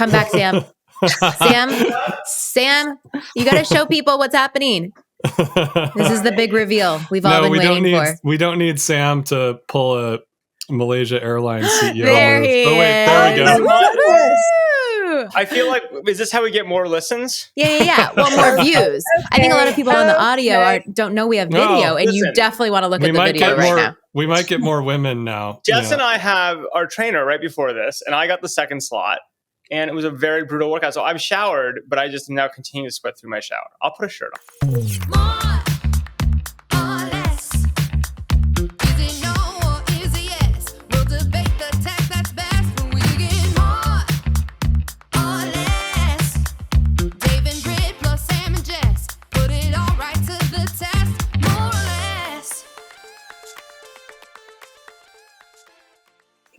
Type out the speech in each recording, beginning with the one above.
Come back, Sam. Sam, you got to show people what's happening. This is the big reveal we've all been waiting for. We don't need Sam to pull a Malaysia Airlines CEO there move. he Oh, wait, is. there we go. Woo! I feel like, is this how we get more listens? Yeah. Well, more views. I think a lot of people on the audio don't know we have video, and you definitely want to look at the video right now. We might get more women now. Jess and I have our trainer right before this, and I got the second slot. And it was a very brutal workout. So I've showered, but I just now continue to sweat through my shower. I'll put a shirt on.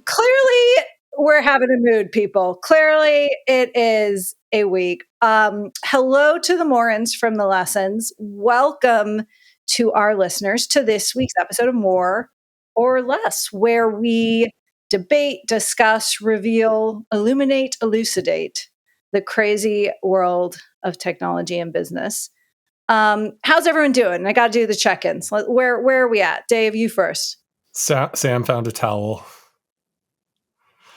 Clearly, we're having a mood, people. Clearly, it is a week. Hello to the Morins from the Lessins. Welcome to our listeners to this week's episode of More or Less, where we debate, discuss, reveal, illuminate, elucidate the crazy world of technology and business. How's everyone doing? I got to do the check-ins. Where are we at? Dave, you first. Sam found a towel.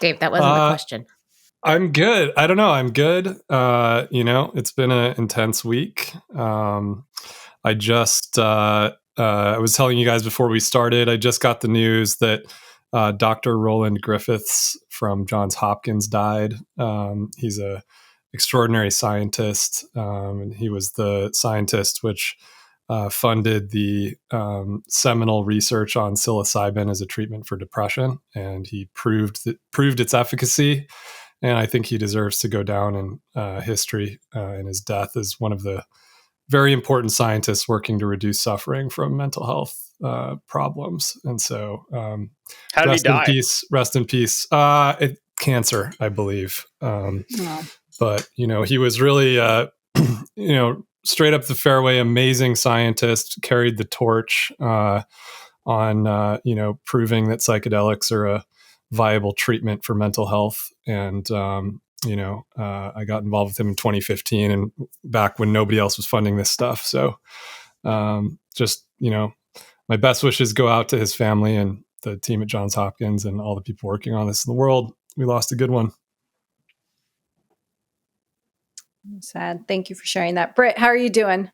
Dave, that wasn't the question. I'm good. I don't know. I'm good. It's been an intense week. I was telling you guys before we started, I just got the news that Dr. Roland Griffiths from Johns Hopkins died. He's a extraordinary scientist, and he was the scientist which funded the seminal research on psilocybin as a treatment for depression, and he proved its efficacy. And I think he deserves to go down in history in his death as one of the very important scientists working to reduce suffering from mental health problems. And so, how did he die? Rest in peace. Cancer, I believe. But he was really, straight up the fairway, amazing scientist, carried the torch on, proving that psychedelics are a viable treatment for mental health. And, I got involved with him in 2015 and back when nobody else was funding this stuff. So my best wishes go out to his family and the team at Johns Hopkins and all the people working on this in the world. We lost a good one. Sad. Thank you for sharing that. Britt, how are you doing?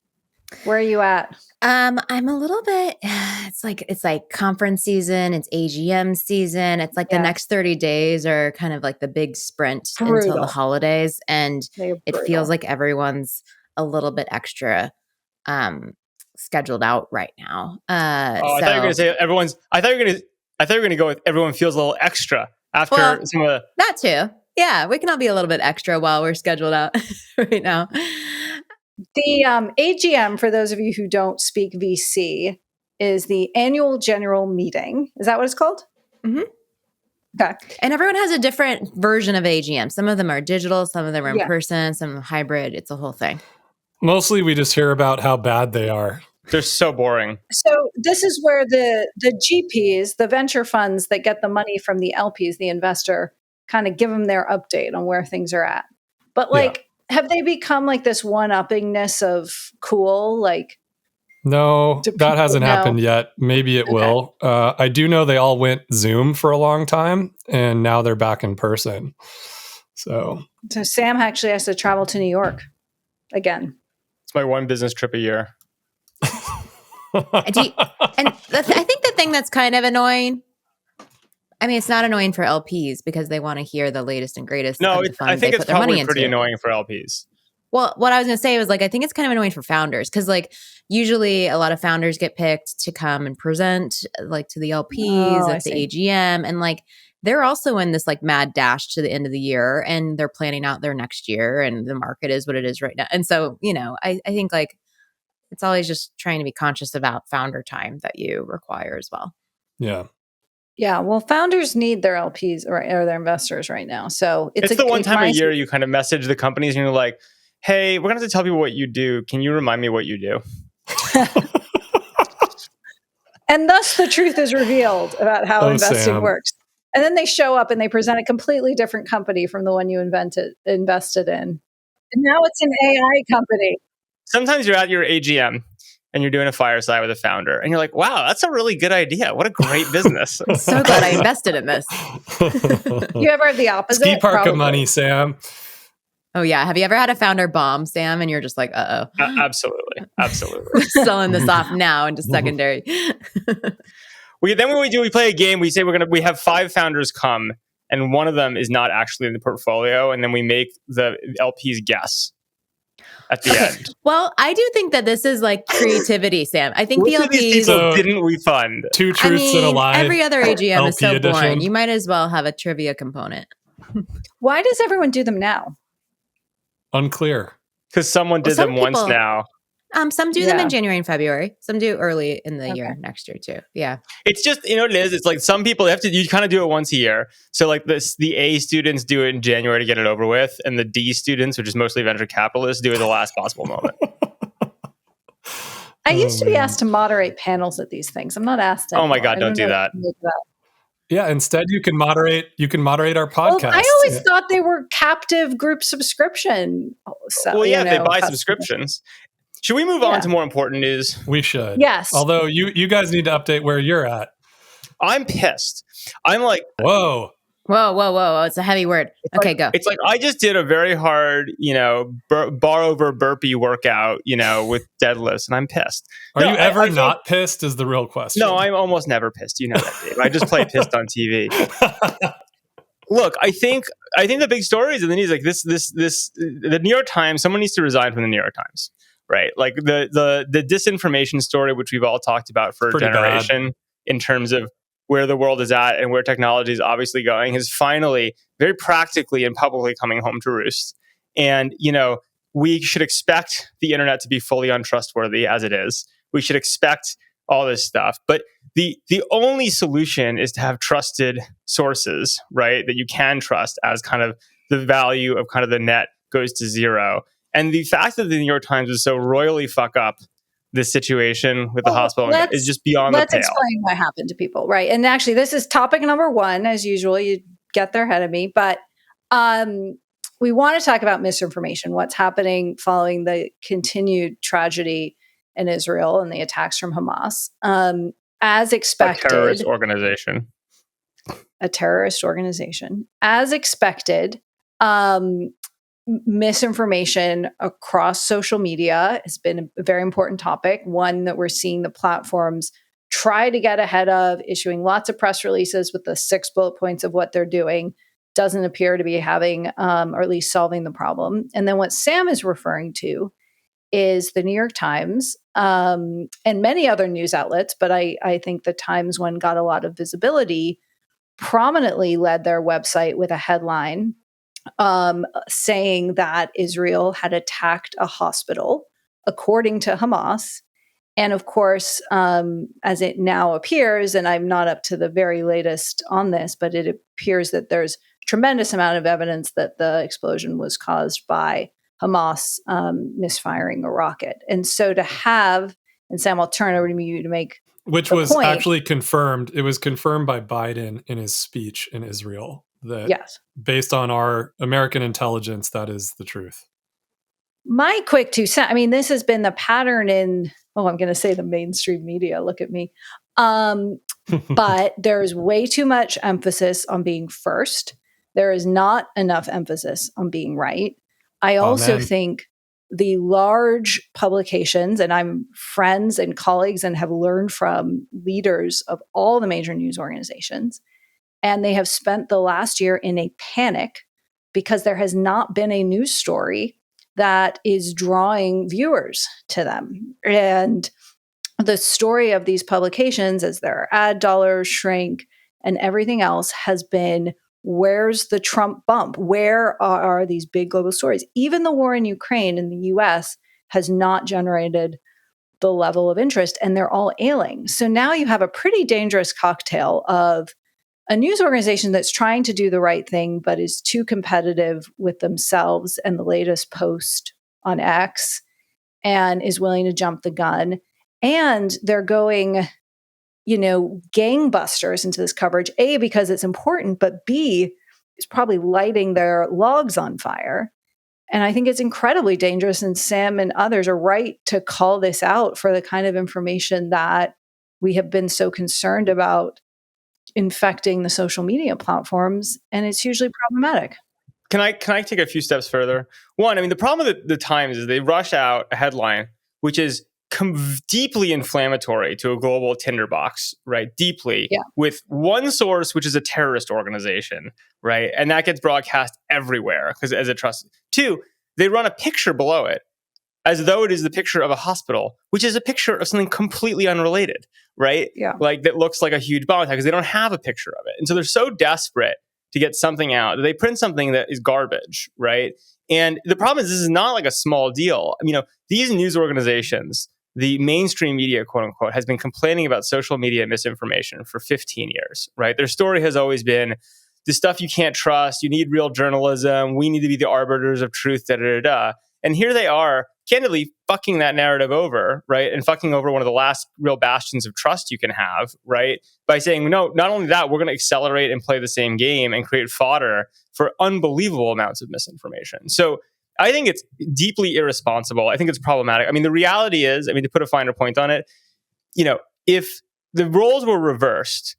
Where are you at? I'm a little bit, it's like conference season, it's AGM season. It's like the next 30 days are kind of like the big sprint until the holidays. And it feels like everyone's a little bit extra scheduled out right now. I thought you were going to say everyone's, I thought you were going to go with everyone feels a little extra after some of the. That too. Yeah, we can all be a little bit extra while we're scheduled out right now. The AGM, for those of you who don't speak VC, is the annual general meeting. Is that what it's called? Mm-hmm. Okay. And everyone has a different version of AGM. Some of them are digital, some of them are in person, some of them hybrid. It's a whole thing. Mostly we just hear about how bad they are. They're so boring. So this is where the GPs, the venture funds that get the money from the LPs, the investor, kind of give them their update on where things are at. But have they become like this one-uppingness of cool? Like, no, that hasn't happened yet. Maybe it will. I do know they all went Zoom for a long time, and now they're back in person. So Sam actually has to travel to New York again. It's my one business trip a year. I think the thing that's kind of annoying, I mean, it's not annoying for LPs because they want to hear the latest and greatest. No, I think it's probably pretty annoying for LPs. Well, what I was going to say was I think it's kind of annoying for founders because usually a lot of founders get picked to come and present to the LPs at the AGM. And they're also in this mad dash to the end of the year and they're planning out their next year and the market is what it is right now. And so, I think it's always just trying to be conscious about founder time that you require as well. Yeah. Yeah, well, founders need their LPs or their investors right now. So it's the one time a year you kind of message the companies and you're like, hey, we're going to have to tell people what you do. Can you remind me what you do? And thus the truth is revealed about how investing works. And then they show up and they present a completely different company from the one you invested in. And now it's an AI company. Sometimes you're at your AGM and you're doing a fireside with a founder and you're like, wow, that's a really good idea. What a great business. I'm so glad I invested in this. You ever have the opposite? Ski park Probably. of money, Sam. Oh, yeah. Have you ever had a founder bomb, Sam? And you're just like, uh-oh. Absolutely. We're selling this off now into secondary. We play a game. We say we have 5 founders come, and one of them is not actually in the portfolio, and then we make the LPs guess at the end. Well, I do think that this is like creativity, Sam. I think Which the of these LPs people didn't we fund? 2 truths and a lie. Every other AGM is so edition. boring. You might as well have a trivia component. Why does everyone do them now? Unclear. Because someone did them once now. Some do them in January and February. Some do early in the year next year too. Yeah. It's just, you know what it is? It's like some people you kind of do it once a year. So like the A students do it in January to get it over with. And the D students, which is mostly venture capitalists, do it the last possible moment. I used to be asked to moderate panels at these things. I'm not asked anymore. Oh my God, don't do that. Yeah, instead you can moderate our podcast. Well, I always thought they were captive group subscription. So, they buy subscriptions. Should we move on to more important news? We should. Yes. Although you guys need to update where you're at. I'm pissed. I'm like, whoa. It's a heavy word. Okay, go. It's like I just did a very hard, bar over burpee workout, with deadlifts, and I'm pissed. Are you ever not pissed is the real question. No, I'm almost never pissed. You know that, Dave. I just play pissed on TV. Look, I think the big story is in the news like this the New York Times, someone needs to resign from the New York Times. Right. Like the disinformation story, which we've all talked about for a generation in terms of where the world is at and where technology is obviously going, is finally very practically and publicly coming home to roost. And, we should expect the internet to be fully untrustworthy as it is. We should expect all this stuff. But the only solution is to have trusted sources, right, that you can trust as kind of the value of kind of the net goes to zero. And the fact that the New York Times is so royally fuck up this situation with the hospital is just beyond the pale. Let's explain what happened to people, right? And actually, this is topic number 1, as usual. You get there ahead of me. But we want to talk about misinformation, what's happening following the continued tragedy in Israel and the attacks from Hamas. As expected. A terrorist organization. As expected, misinformation across social media has been a very important topic, one that we're seeing the platforms try to get ahead of, issuing lots of press releases with the 6 bullet points of what they're doing. Doesn't appear to be having, or at least solving the problem. And then what Sam is referring to is the New York Times and many other news outlets, but I think the Times one got a lot of visibility, prominently led their website with a headline saying that Israel had attacked a hospital, according to Hamas. And of course, as it now appears, and I'm not up to the very latest on this, but it appears that there's tremendous amount of evidence that the explosion was caused by Hamas misfiring a rocket. And so to have, and Sam, I'll turn over to you to make which was point. Actually confirmed. It was confirmed by Biden in his speech in Israel. That based on our American intelligence, that is the truth. My quick 2 cents. I mean, this has been the pattern in, I'm going to say the mainstream media. Look at me. But there's way too much emphasis on being first. There is not enough emphasis on being right. I also think the large publications, and I'm friends and colleagues and have learned from leaders of all the major news organizations, and they have spent the last year in a panic because there has not been a news story that is drawing viewers to them. And the story of these publications, as their ad dollars shrink and everything else, has been, where's the Trump bump? Where are these big global stories? Even the war in Ukraine in the US has not generated the level of interest, and they're all ailing. So now you have a pretty dangerous cocktail of a news organization that's trying to do the right thing, but is too competitive with themselves and the latest post on X, and is willing to jump the gun. And they're going gangbusters into this coverage, A, because it's important, but B, it's probably lighting their logs on fire. And I think it's incredibly dangerous. And Sam and others are right to call this out for the kind of information that we have been so concerned about infecting the social media platforms. And it's hugely problematic. Can I take a few steps further? One, I mean, the problem with the Times is they rush out a headline, which is deeply inflammatory to a global tinderbox, right? Deeply, with one source, which is a terrorist organization, right? And that gets broadcast everywhere because as a trust. Two, they run a picture below it as though it is the picture of a hospital, which is a picture of something completely unrelated, right? Yeah. Like that looks like a huge bomb attack because they don't have a picture of it. And so they're so desperate to get something out that they print something that is garbage, right? And the problem is this is not like a small deal. I mean, these news organizations, the mainstream media, quote unquote, has been complaining about social media misinformation for 15 years, right? Their story has always been the stuff you can't trust. You need real journalism. We need to be the arbiters of truth, da, da, da, da. And here they are, candidly fucking that narrative over, right? And fucking over one of the last real bastions of trust you can have, right? By saying, no, not only that, we're going to accelerate and play the same game and create fodder for unbelievable amounts of misinformation. So I think it's deeply irresponsible. I think it's problematic. I mean, the reality is, to put a finer point on it, if the roles were reversed,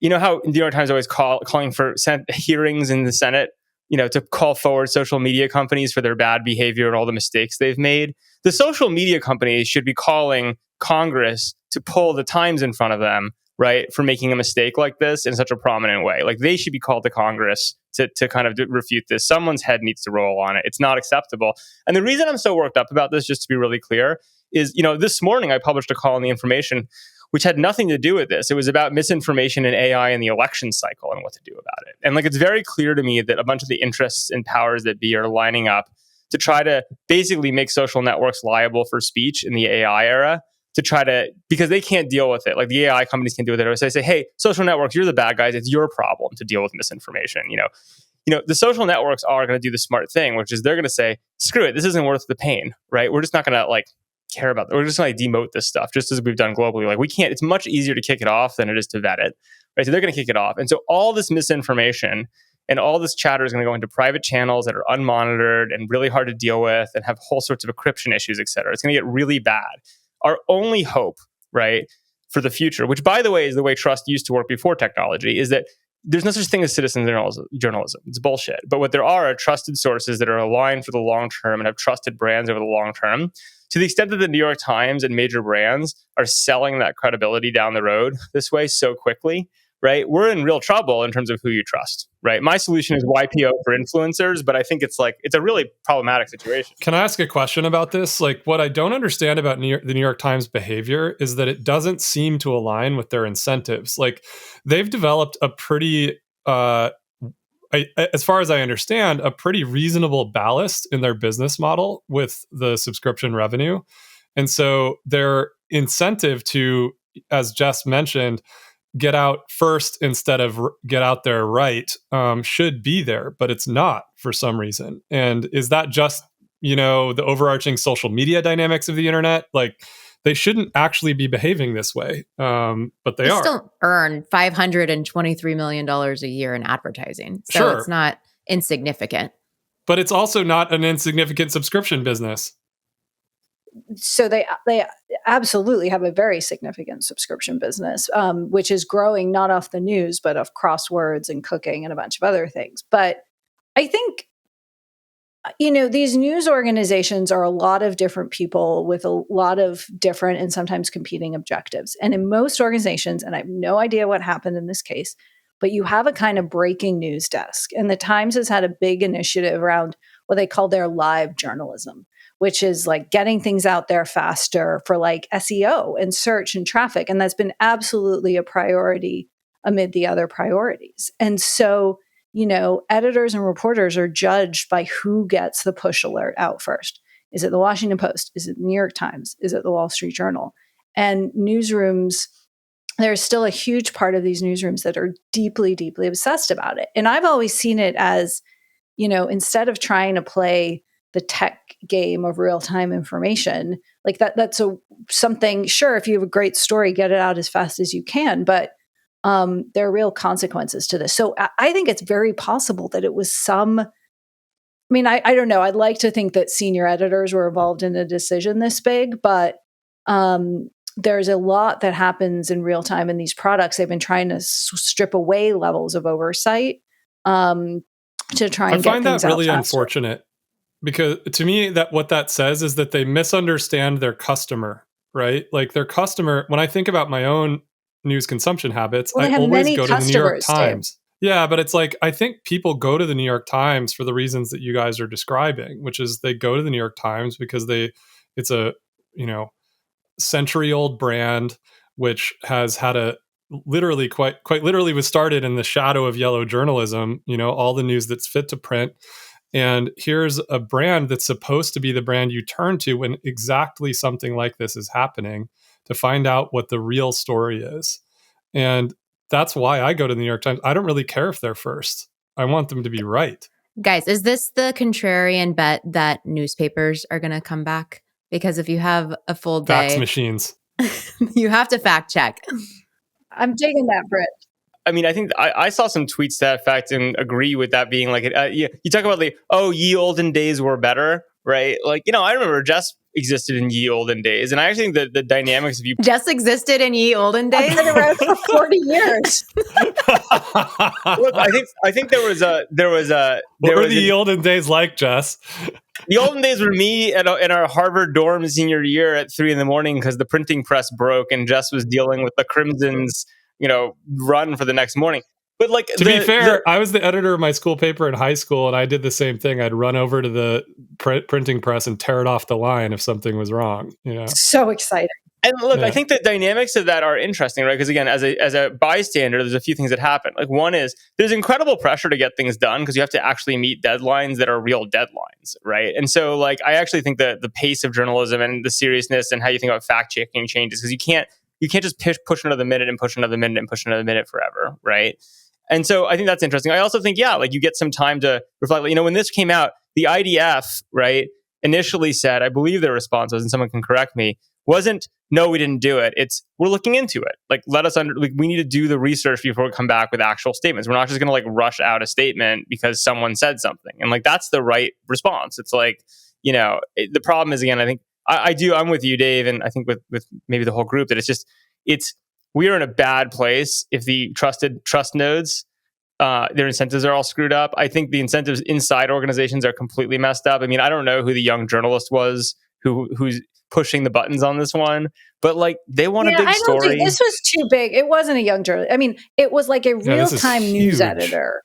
how the New York Times always calling for hearings in the Senate, to call forward social media companies for their bad behavior and all the mistakes they've made. The social media companies should be calling Congress to pull the Times in front of them, right, for making a mistake like this in such a prominent way. Like they should be called to Congress to kind of refute this. Someone's head needs to roll on it. It's not acceptable. And the reason I'm so worked up about this, just to be really clear, is, this morning I published a call in the Information which had nothing to do with this. It was about misinformation and AI in the election cycle and what to do about it. And it's very clear to me that a bunch of the interests and powers that be are lining up to try to basically make social networks liable for speech in the AI era because they can't deal with it. Like the AI companies can't deal with it. So they say, hey, social networks, you're the bad guys. It's your problem to deal with misinformation. The social networks are going to do the smart thing, which is they're going to say, screw it, this isn't worth the pain, right? We're just not going to care about it. We're just going to demote this stuff, just as we've done globally. We can't, it's much easier to kick it off than it is to vet it, right? So they're going to kick it off. And so all this misinformation and all this chatter is going to go into private channels that are unmonitored and really hard to deal with and have whole sorts of encryption issues, et cetera. It's going to get really bad. Our only hope, right, for the future, which by the way is the way trust used to work before technology, is that there's no such thing as citizen journalism. It's bullshit. But what there are trusted sources that are aligned for the long term and have trusted brands over the long term. To the extent that the New York Times and major brands are selling that credibility down the road this way so quickly, right, we're in real trouble in terms of who you trust, right? My solution is YPO for influencers, but I think it's a really problematic situation. Can I ask a question about this? What I don't understand about the New York Times behavior is that it doesn't seem to align with their incentives. They've developed a pretty, as far as I understand, a pretty reasonable ballast in their business model with the subscription revenue. And so their incentive to, as Jess mentioned, get out first instead of get out there right, should be there, but it's not for some reason. And is that just, the overarching social media dynamics of the internet? They shouldn't actually be behaving this way, but they are. Still earn $523 million a year in advertising. So Sure. It's not insignificant. But it's also not an insignificant subscription business. So they absolutely have a very significant subscription business, which is growing not off the news, but off crosswords and cooking and a bunch of other things. But I think, these news organizations are a lot of different people with a lot of different and sometimes competing objectives. And in most organizations, and I have no idea what happened in this case, but you have a kind of breaking news desk. And the Times has had a big initiative around what they call their live journalism, which is getting things out there faster for SEO and search and traffic. And that's been absolutely a priority amid the other priorities. And so, editors and reporters are judged by who gets the push alert out first. Is it the Washington Post? Is it the New York Times? Is it the Wall Street Journal? And newsrooms, there's still a huge part of these newsrooms that are deeply, deeply obsessed about it. And I've always seen it as, instead of trying to play the tech game of real-time information. Like that's something, sure, if you have a great story, get it out as fast as you can, but there are real consequences to this. So I think it's very possible that it was I don't know. I'd like to think that senior editors were involved in a decision this big, but there's a lot that happens in real time in these products. They've been trying to strip away levels of oversight to try and get things out faster. I find that really unfortunate, because to me, that what that says is that they misunderstand their customer, right? Like their customer, when I think about my own news consumption habits, I always go to the New York Times. Dave. Yeah, but it's like, I think people go to the New York Times for the reasons that you guys are describing, which is they go to the New York Times because it's a, century-old brand, which has had a literally quite literally was started in the shadow of yellow journalism, all the news that's fit to print. And here's a brand that's supposed to be the brand you turn to when exactly something like this is happening, to find out what the real story is. And that's why I go to the New York Times. I don't really care if they're first. I want them to be right. Guys, is this the contrarian bet that newspapers are going to come back? Because if you have a full day... Fax machines. You have to fact check. I'm digging that, Britt. I mean, I think I saw some tweets to that fact and agree with that being like, you talk about ye olden days were better, right? Like, I remember Jess existed in ye olden days. And I actually think the dynamics of you... Jess existed in ye olden days? I've been around for 40 years. Look, I think there was a... What were the ye olden days like, Jess? The olden days were me in our Harvard dorm senior year at 3 a.m. because the printing press broke and Jess was dealing with the Crimson's, run for the next morning. But to be fair, I was the editor of my school paper in high school, and I did the same thing. I'd run over to the printing press and tear it off the line if something was wrong. So exciting. And look, I think the dynamics of that are interesting, right? Because again, as a bystander, there's a few things that happen. Like one is there's incredible pressure to get things done because you have to actually meet deadlines that are real deadlines, right? And so I actually think that the pace of journalism and the seriousness and how you think about fact checking changes, because you can't just push another minute and push another minute and push another minute forever, right? And so I think that's interesting. I also think, you get some time to reflect. When this came out, the IDF, right, initially said, I believe their response was, and someone can correct me, wasn't, no, we didn't do it. It's, we're looking into it. We need to do the research before we come back with actual statements. We're not just going to rush out a statement because someone said something. And that's the right response. It's the problem is, again, I think I'm with you, Dave, and I think with maybe the whole group, that we are in a bad place if the trust nodes, their incentives are all screwed up. I think the incentives inside organizations are completely messed up. I mean, I don't know who the young journalist was who's pushing the buttons on this one, but they want a big story. I don't think this was too big. It wasn't a young journalist. I mean, it was a real-time news editor,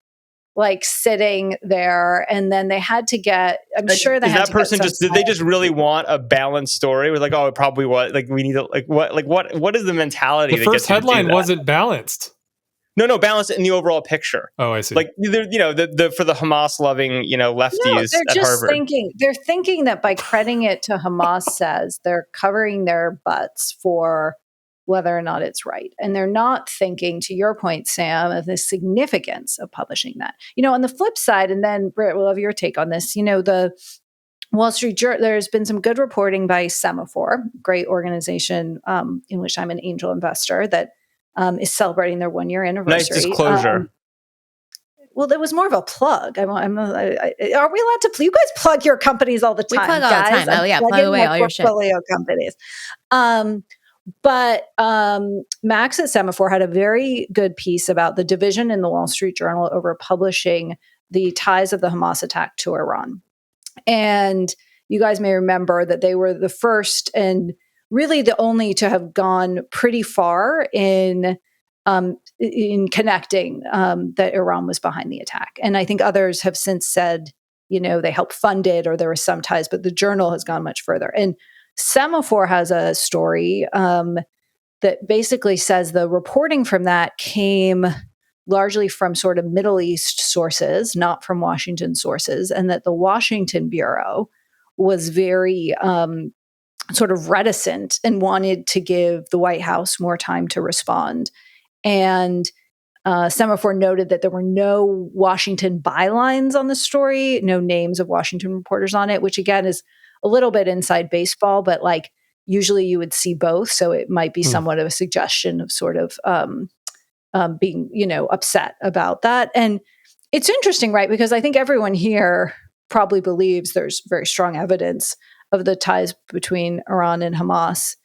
sitting there, and then they had to get. I'm sure they had to get did they just really want a balanced story? It was it probably was. We need to what is the mentality? The first headline wasn't balanced. No, balanced in the overall picture. Oh, I see. For the Hamas loving, lefties at Harvard. They're thinking that by crediting it to Hamas says, they're covering their butts for whether or not it's right. And they're not thinking, to your point, Sam, of the significance of publishing that. On the flip side, and then Britt, we'll have your take on this, the Wall Street Journal, there's been some good reporting by Semaphore, great organization in which I'm an angel investor that is celebrating their 1-year anniversary. Nice disclosure. Well, there was more of a plug. Are we allowed to? You guys plug your companies all the time. We plug all guys. the time. Oh yeah, plug away all your shit. Portfolio companies. But Max at Semaphore had a very good piece about the division in the Wall Street Journal over publishing the ties of the Hamas attack to Iran. And you guys may remember that they were the first and really the only to have gone pretty far in connecting that Iran was behind the attack. And I think others have since said, they helped fund it or there were some ties, but the journal has gone much further. And Semaphore has a story that basically says the reporting from that came largely from sort of Middle East sources, not from Washington sources, and that the Washington Bureau was very sort of reticent and wanted to give the White House more time to respond. And Semaphore noted that there were no Washington bylines on the story, no names of Washington reporters on it, which again is a little bit inside baseball, but like usually you would see both. So it might be somewhat of a suggestion of sort of being, upset about that. And it's interesting, right? Because I think everyone here probably believes there's very strong evidence of the ties between Iran and Hamas.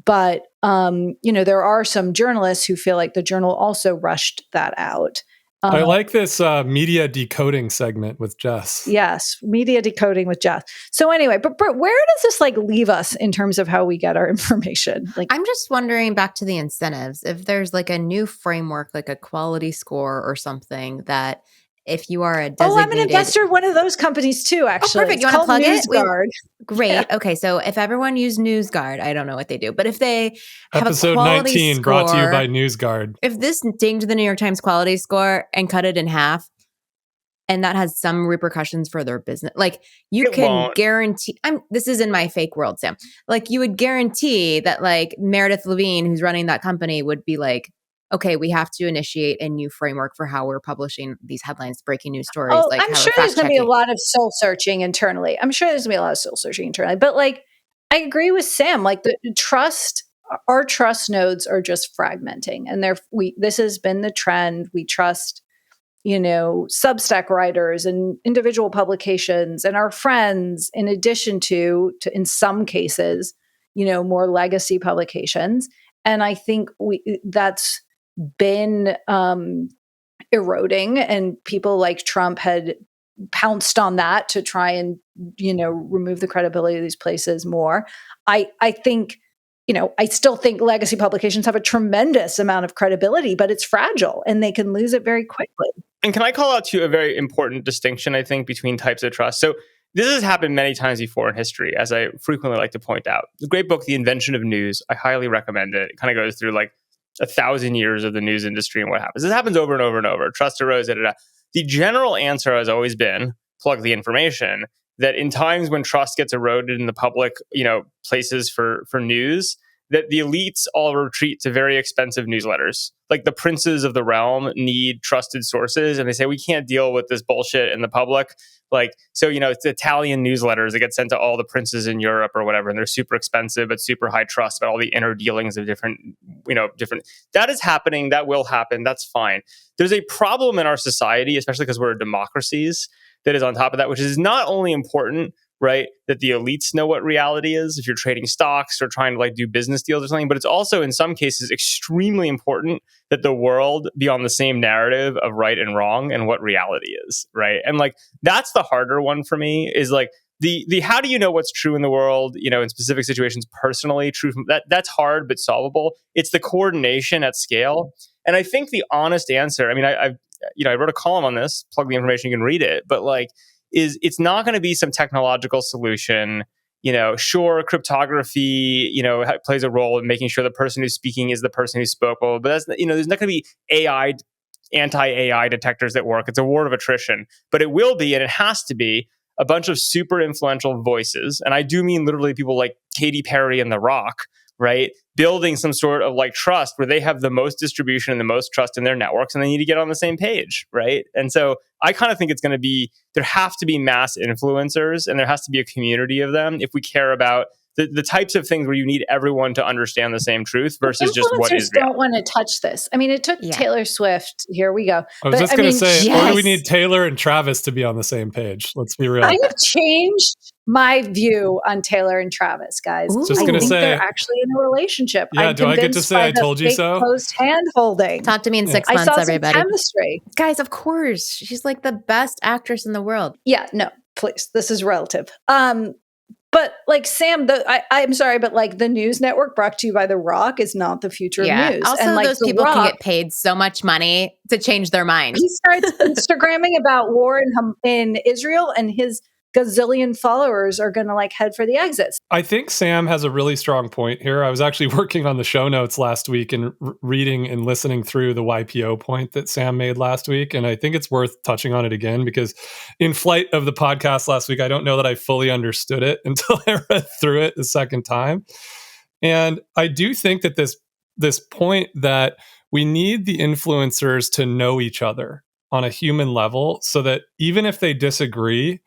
But, there are some journalists who feel like the Journal also rushed that out. I like this media decoding segment with Jess. Yes, media decoding with Jess. So anyway, but where does this leave us in terms of how we get our information? I'm just wondering, back to the incentives, if there's a new framework, like a quality score or something, that if you are a designated... Oh, I'm an investor in one of those companies too, actually. Oh, perfect. You want to plug NewsGuard. Great. Yeah. Okay, so if everyone used NewsGuard, I don't know what they do, but if they have Episode a quality 19 score, brought to you by NewsGuard. If this dinged the New York Times quality score and cut it in half, and that has some repercussions for their business, you can guarantee... this is in my fake world, Sam. You would guarantee that Meredith Levine, who's running that company, would be okay, we have to initiate a new framework for how we're publishing these headlines, breaking news stories. Oh, I'm sure there's going to be a lot of soul searching internally. But I agree with Sam. Our trust nodes are just fragmenting, and this has been the trend. We trust, Substack writers and individual publications and our friends, in addition to in some cases, more legacy publications. And I think that's been eroding, and people like Trump had pounced on that to try and remove the credibility of these places more. I think I still think legacy publications have a tremendous amount of credibility, but it's fragile and they can lose it very quickly. And can I call out to a very important distinction, I think, between types of trust? So this has happened many times before in history, as I frequently like to point out. The great book, The Invention of News, I highly recommend it. It kind of goes through 1,000 years of the news industry and what happens. This happens over and over and over. Trust erodes, The general answer has always been, plug the information, that in times when trust gets eroded in the public, places for news, that the elites all retreat to very expensive newsletters. The princes of the realm need trusted sources, and they say, we can't deal with this bullshit in the public. It's Italian newsletters that get sent to all the princes in Europe or whatever, and they're super expensive, but super high trust about all the inner dealings of different. That is happening. That will happen. That's fine. There's a problem in our society, especially because we're democracies, that is on top of that, which is not only important, right, that the elites know what reality is if you're trading stocks or trying to do business deals or something, but it's also in some cases extremely important that the world be on the same narrative of right and wrong and what reality is, right? And that's the harder one for me, is the how do you know what's true in the world, in specific situations personally, true from that's hard but solvable. It's the coordination at scale. And I think the honest answer, I wrote a column on this, plug the information, you can read it, but is it's not going to be some technological solution. Sure, cryptography, plays a role in making sure the person who's speaking is the person who spoke. But that's, there's not going to be anti-AI detectors that work. It's a war of attrition. But it will be, and it has to be, a bunch of super influential voices. And I do mean literally people like Katy Perry and The Rock, right? Building some sort of trust where they have the most distribution and the most trust in their networks, and they need to get on the same page, right? And so I kind of think it's going to be, there have to be mass influencers, and there has to be a community of them if we care about the types of things where you need everyone to understand the same truth versus just what is real. Don't want to touch this. It took Taylor Swift. Here we go. I was just going to say, or do we need Taylor and Travis to be on the same page? Let's be real. I have changed my view on Taylor and Travis, guys. Just going to say, they're actually in a relationship. Yeah, do I get to say I told you so? Post hand holding. Talk to me in 6 months, I saw everybody. Some chemistry, guys. Of course, she's the best actress in the world. Yeah, no, please. This is relative. But Sam, I'm sorry, but the news network brought to you by The Rock is not the future of news. Also, and those people can get paid so much money to change their mind. He starts Instagramming about war in Israel, and his gazillion followers are going to head for the exits. I think Sam has a really strong point here. I was actually working on the show notes last week and reading and listening through the YPO point that Sam made last week. And I think it's worth touching on it again, because in flight of the podcast last week, I don't know that I fully understood it until I read through it the second time. And I do think that this point that we need the influencers to know each other on a human level so that even if they disagree,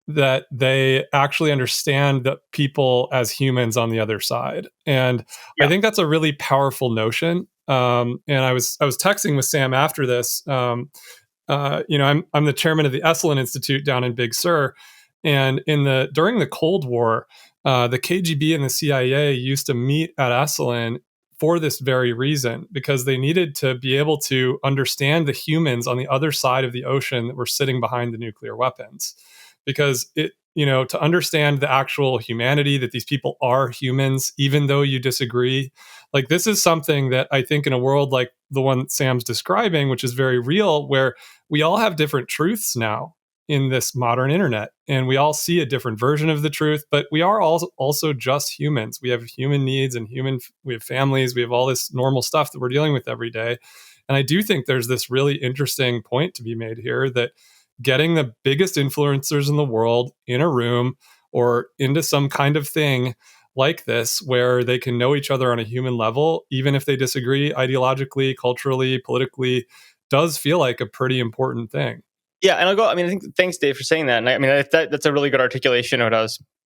that they actually understand the people as humans on the other side. And I think that's a really powerful notion. And I was texting with Sam after this. I'm the chairman of the Esalen Institute down in Big Sur, and during the Cold War, the KGB and the CIA used to meet at Esalen for this very reason, because they needed to be able to understand the humans on the other side of the ocean that were sitting behind the nuclear weapons. Because to understand the actual humanity, that these people are humans, even though you disagree, like this is something that I think in a world like the one Sam's describing, which is very real, where we all have different truths now in this modern internet, and we all see a different version of the truth, but we are also just humans. We have human needs and we have families, we have all this normal stuff that we're dealing with every day. And I do think there's this really interesting point to be made here, that getting the biggest influencers in the world in a room or into some kind of thing like this, where they can know each other on a human level, even if they disagree ideologically, culturally, politically, does feel like a pretty important thing. Yeah, and I think thanks, Dave, for saying that. And I mean, that's a really good articulation of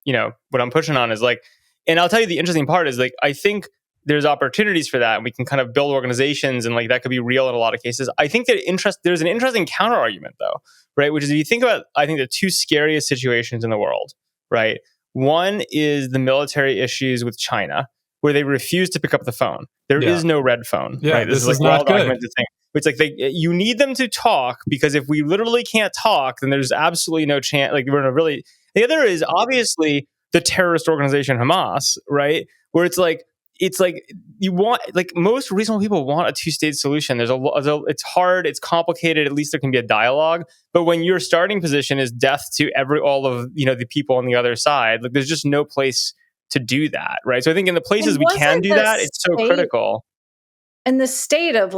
what I'm pushing on is like, and I'll tell you the interesting part is like, I think there's opportunities for that, and we can kind of build organizations, and like that could be real in a lot of cases. I think that there's an interesting counter argument though, right? Which is, if you think about, I think the two scariest situations in the world, right? One is the military issues with China, where they refuse to pick up the phone. There is no red phone, right? This is like not good. Documented thing. It's like you need them to talk, because if we literally can't talk, then there's absolutely no chance. Like we're in a really. The other is obviously the terrorist organization Hamas, right? Where it's like you want, like, most reasonable people want a two-state solution. It's hard, it's complicated. At least there can be a dialogue. But when your starting position is death to all of the people on the other side, like there's just no place to do that, right? So I think in the places we can do that, it's so critical. And the state of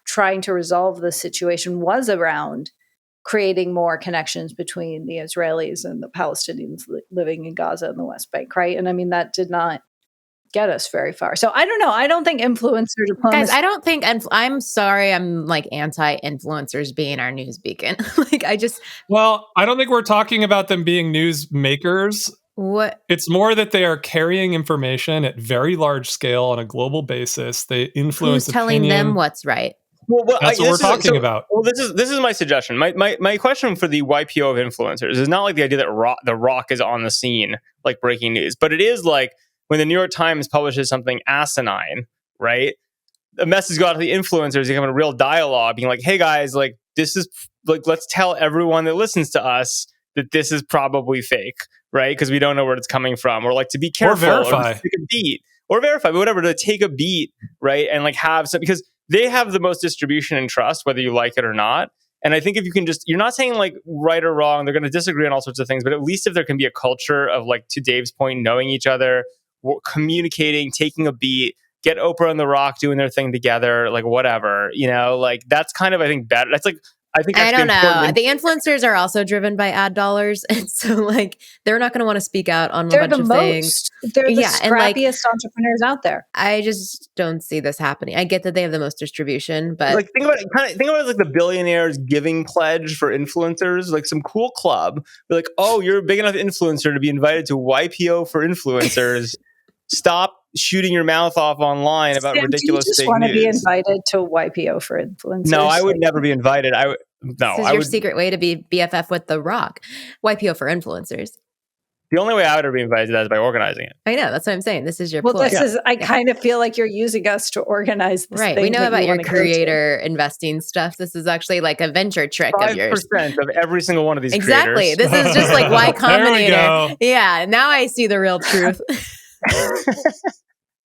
trying to resolve the situation was around creating more connections between the Israelis and the Palestinians living in Gaza and the West Bank, right? And I mean, that did not get us very far. So I don't know. I don't think influencer diplomacy. Guys, I don't think, I'm sorry, I'm like anti-influencers being our news beacon. Well, I don't think we're talking about them being news makers. What? It's more that they are carrying information at very large scale on a global basis. They influence Who's telling opinion. them what's right? Well, that's what we're talking about. Well, this is my suggestion. My question for the YPO of influencers is not like the idea that The Rock is on the scene, like breaking news, but it is like when the New York Times publishes something asinine, right? The message go out to the influencers. You have a real dialogue, being like, "Hey guys, like this is like, let's tell everyone that listens to us that this is probably fake, right? Because we don't know where it's coming from, or like to be careful, or verify, or take a beat, or verify, but whatever, to take a beat, right? And like have some, because they have the most distribution and trust, whether you like it or not. And I think if you can you're not saying like right or wrong, they're going to disagree on all sorts of things, but at least if there can be a culture of, like, to Dave's point, knowing each other, communicating, taking a beat, get Oprah and The Rock doing their thing together, like whatever, like that's kind of, I think, better. That's like, I don't know. The influencers are also driven by ad dollars. And so like, they're not going to want to speak out on a bunch of things. They're the scrappiest entrepreneurs out there. I just don't see this happening. I get that they have the most distribution, but like think about it like the billionaires giving pledge for influencers, like some cool club. They're like, oh, you're a big enough influencer to be invited to YPO for influencers. Stop shooting your mouth off online about ridiculous fake news. Do you just want to be invited to YPO for influencers? No, I would never be invited. This is your secret way to be BFF with The Rock. YPO for influencers. The only way I would ever be invited to that is by organizing it. I know. That's what I'm saying. This is your ploy. I kind of feel like you're using us to organize this right. thing. We know about your creator investing stuff. This is actually like a venture trick of yours. 5% of every single one of these exactly. creators. This is just like Y Combinator. Yeah. Now I see the real truth.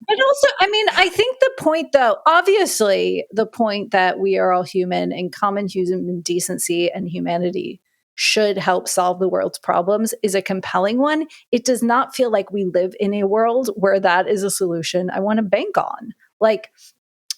But also, I mean, I think the point, though, obviously, the point that we are all human and common human decency and humanity should help solve the world's problems is a compelling one. It does not feel like we live in a world where that is a solution I want to bank on. Like,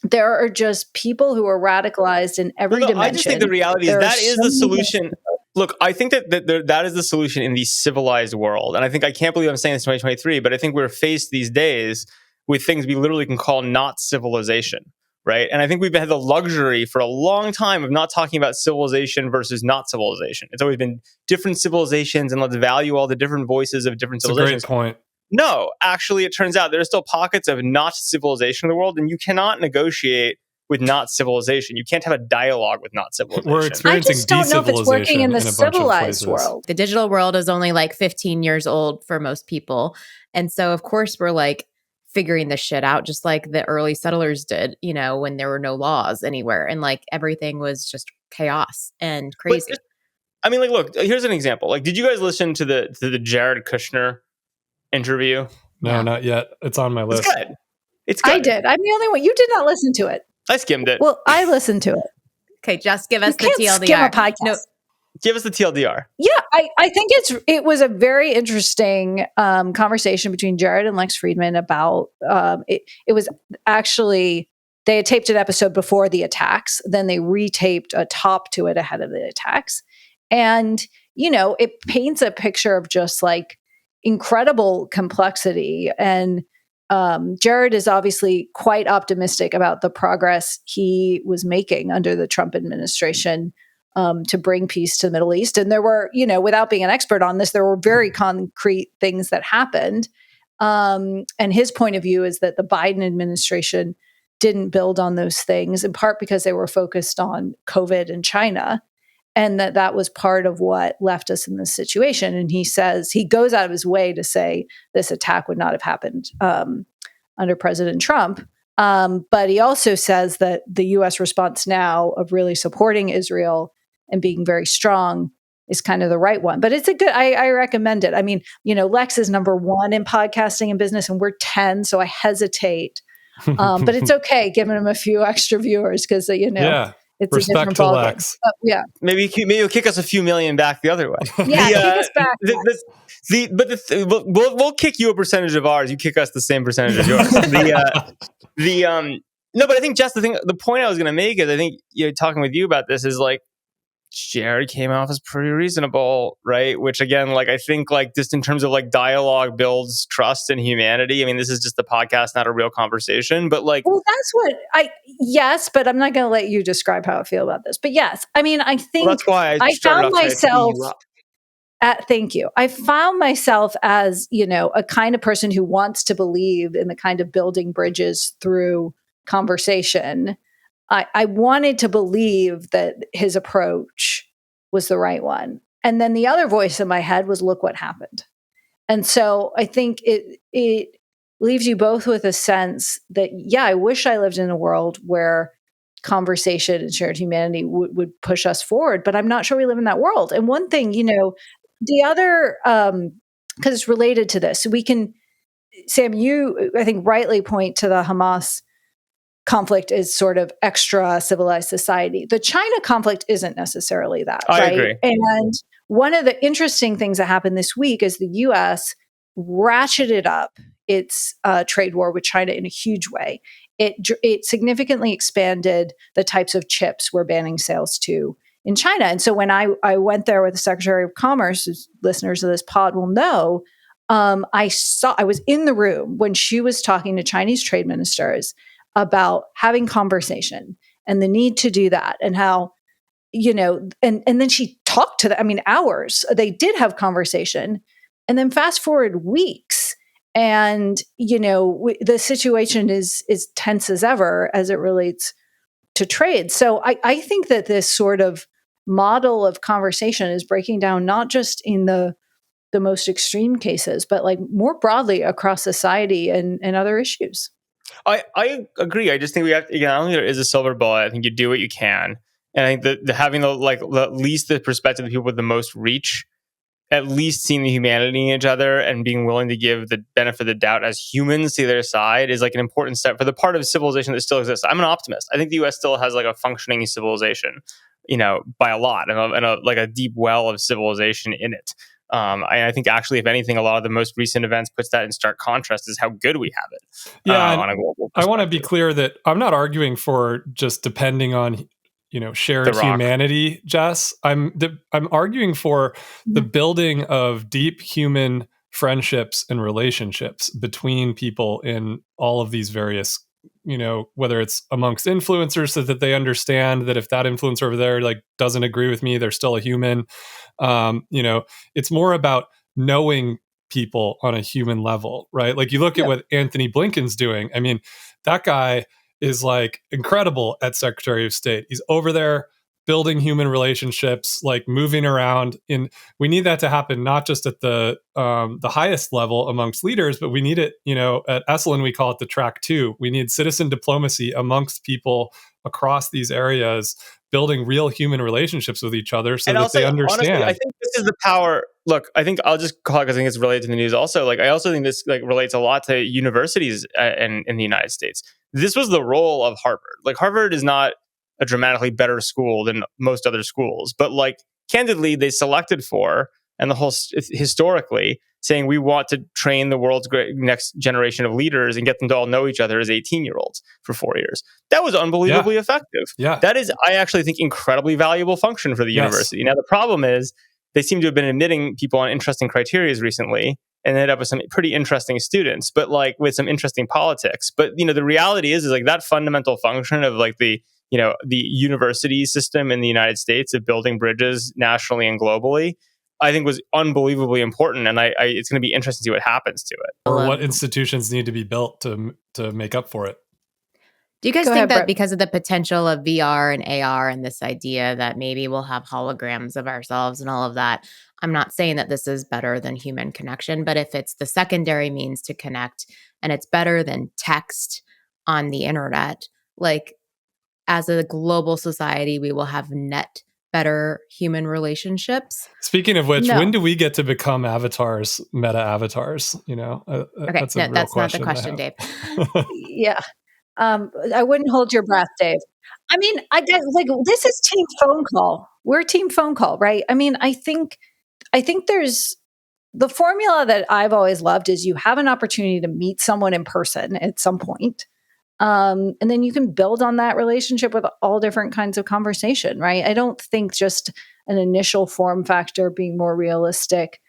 there are just people who are radicalized in every dimension. I just think the reality is that is the solution. Look, I think that is the solution in the civilized world. And I can't believe I'm saying this in 2023, but I think we're faced these days with things we literally can call not civilization, right? And I think we've had the luxury for a long time of not talking about civilization versus not civilization. It's always been different civilizations, and let's value all the different voices of different civilizations. That's a great point. No, actually, it turns out there are still pockets of not civilization in the world, and you cannot negotiate with not civilization. You can't have a dialogue with not civilization. We're experiencing I just don't know if it's working in the civilized world. The digital world is only like 15 years old for most people. And so, of course, we're like figuring this shit out, just like the early settlers did, you know, when there were no laws anywhere and like everything was just chaos and crazy. I mean, like, look, here's an example. Like, did you guys listen to the Jared Kushner interview? No, not yet. It's on my list. It's good. I did. I'm the only one. You did not listen to it. I skimmed it. Well, I listened to it. Okay, just give us the TLDR. Skim a podcast. No, give us the TLDR. Yeah, I think it was a very interesting conversation between Jared and Lex Friedman about it was actually, they had taped an episode before the attacks, then they retaped a top to it ahead of the attacks. And, you know, it paints a picture of just like incredible complexity. And Jared is obviously quite optimistic about the progress he was making under the Trump administration to bring peace to the Middle East. And there were, you know, without being an expert on this, there were very concrete things that happened. And his point of view is that the Biden administration didn't build on those things, in part because they were focused on COVID and China. And that was part of what left us in this situation. And he says, he goes out of his way to say this attack would not have happened under President Trump. But he also says that the U.S. response now of really supporting Israel and being very strong is kind of the right one. But it's a good, I recommend it. I mean, you know, Lex is number 1 in podcasting and business, and we're 10, so I hesitate. But it's okay giving him a few extra viewers because, you know. Yeah. It's Respect a different to Lex. Yeah. Maybe you'll kick us a few million back the other way. Yeah, kick us back. We'll kick you a percentage of ours. You kick us the same percentage of yours. No, but I think just the point I was going to make is I think, you know, talking with you about this is like, Jared came off as pretty reasonable, right? Which again, like, I think like just in terms of like dialogue builds trust in humanity. I mean, this is just a podcast, not a real conversation, but like, well, that's what yes, but I'm not going to let you describe how I feel about this. But yes, I mean, I think that's why I found myself thank you. I found myself as, you know, a kind of person who wants to believe in the kind of building bridges through conversation. I wanted to believe that his approach was the right one. And then the other voice in my head was, look what happened. And so I think it leaves you both with a sense that, yeah, I wish I lived in a world where conversation and shared humanity would push us forward, but I'm not sure we live in that world. And one thing, you know, the other, because it's related to this, we can, Sam, you, I think, rightly point to the Hamas conflict is sort of extra civilized society. The China conflict isn't necessarily that, I right? agree. And one of the interesting things that happened this week is the U.S. ratcheted up its trade war with China in a huge way. It significantly expanded the types of chips we're banning sales to in China. And so when I went there with the Secretary of Commerce, as listeners of this pod will know, I was in the room when she was talking to Chinese trade ministers about having conversation and the need to do that, and how, you know, and then she talked to them, I mean, hours. They did have conversation, and then fast forward weeks, and, you know, the situation is tense as ever as it relates to trade. So I think that this sort of model of conversation is breaking down, not just in the most extreme cases, but like more broadly across society and other issues. I agree. I just think we have, again, I don't think there is a silver bullet. I think you do what you can. And I think that having at least the perspective of people with the most reach, at least seeing the humanity in each other and being willing to give the benefit of the doubt as humans to their side is like an important step for the part of civilization that still exists. I'm an optimist. I think the US still has like a functioning civilization, you know, by a lot, and a deep well of civilization in it. I think actually, if anything, a lot of the most recent events puts that in stark contrast is how good we have it. Yeah, on a global I want to be clear that I'm not arguing for just depending on, you know, shared humanity, Jess. I'm arguing for the building of deep human friendships and relationships between people in all of these various, whether it's amongst influencers, so that they understand that if that influencer over there like doesn't agree with me, they're still a human. It's more about knowing people on a human level, right? Like you look at what Anthony Blinken's doing. I mean, that guy is like incredible at Secretary of State. He's over there building human relationships, like moving around. We need that to happen not just at the highest level amongst leaders, but we need it, at Esalen we call it the track 2. We need citizen diplomacy amongst people across these areas, building real human relationships with each other so that they understand. Honestly, I think this is the power. Look, I think I'll just call it because I think it's related to the news also. Like, I also think this like relates a lot to universities in the United States. This was the role of Harvard. Like, Harvard is not a dramatically better school than most other schools, but like candidly, they selected for, and the whole historically saying we want to train the world's next generation of leaders and get them to all know each other as 18-year-olds for 4 years. That was unbelievably effective. Yeah. That is, I actually think, incredibly valuable function for the university. Now, the problem is they seem to have been admitting people on interesting criteria recently and ended up with some pretty interesting students, but like with some interesting politics. But, the reality is like that fundamental function of like the university system in the United States of building bridges nationally and globally, I think was unbelievably important. And it's going to be interesting to see what happens to it. Or what institutions need to be built to make up for it. Do you guys think that because of the potential of VR and AR and this idea that maybe we'll have holograms of ourselves and all of that, I'm not saying that this is better than human connection, but if it's the secondary means to connect and it's better than text on the internet, like as a global society, we will have net better human relationships. Speaking of which, when do we get to become avatars, meta avatars? Okay, that's not the question, Dave. Yeah. I wouldn't hold your breath, Dave. I mean, I guess like this is team phone call. We're team phone call, right? I mean, I think there's the formula that I've always loved is you have an opportunity to meet someone in person at some point. And then you can build on that relationship with all different kinds of conversation, right? I don't think just an initial form factor being more realistic